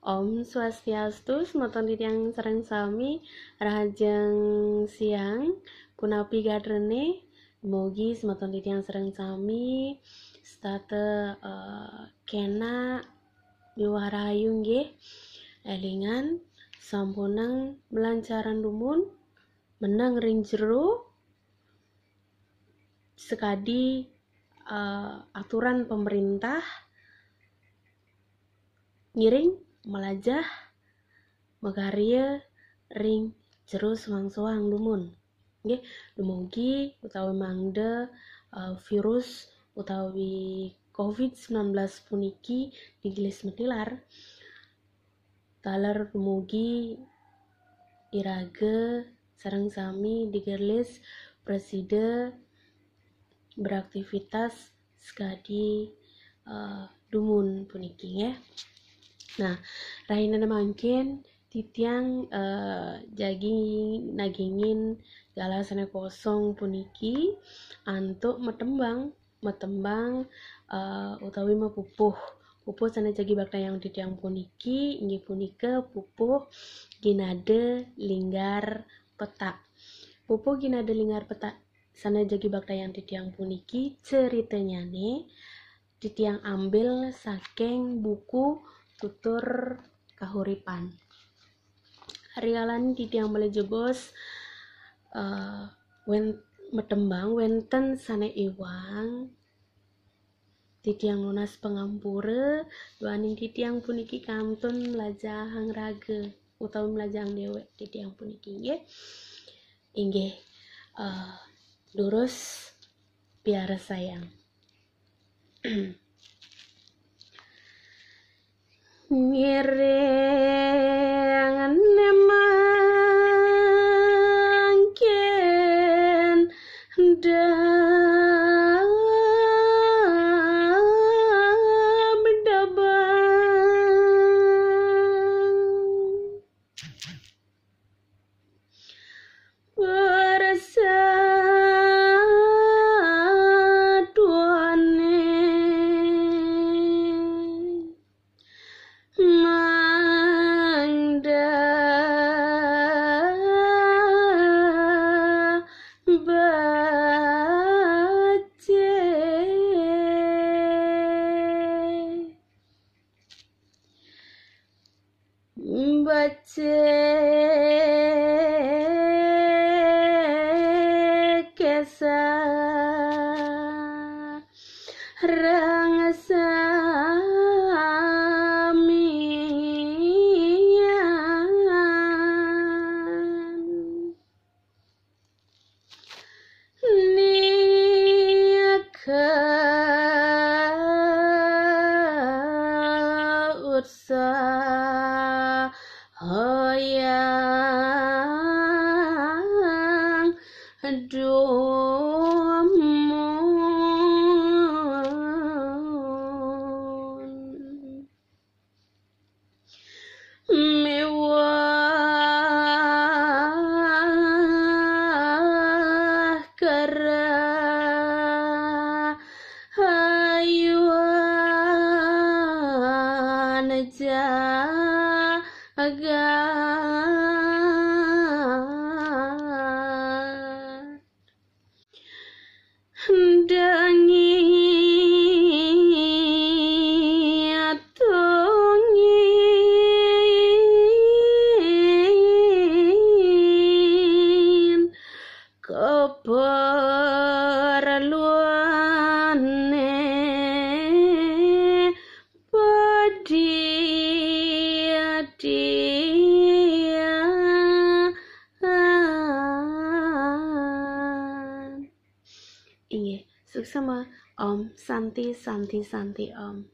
Om Swastiastu, semoga yang sareng sami rahajeng siang punapi gadrene mugi semoga yang sareng sami state kena miwarahayu nggih elingan sampunang melancaran dumun menang ring jero sekadi aturan pemerintah ngiring melajah megarya ring jero suang-suang lumun nggih dumugi utawi mangda virus utawi COVID-19 puniki digelis metilar taler dumugi iraga sareng sami digelis preside beraktivitas sekadi dumun puniki ya. Nah, rahina mangkin titiang jagi nagingin galasane kosong puniki antuk metembang utawi mapupuh sana jagi bakta yang titiang puniki inggih punika pupuh ginade linggar petak. Pupuh ginade linggar petak sana jagi bakta yang titiang puniki ceritanya nih titiang ambil saking buku tutur kahuripan. Rialan titiang boleh jebos metembang wenten sane iwang titiang lunas pengampura duaning titiang puniki kantun melajahang raga utawi melajahang dewek titiang puniki inggih durus piara sayang. Ngiring nemangkin baca kesah rangsamian nika utsah hoyang dumun miwah kerahayuan jagat dangi atungin keperluane padiadian inggih suksema Om Santi Om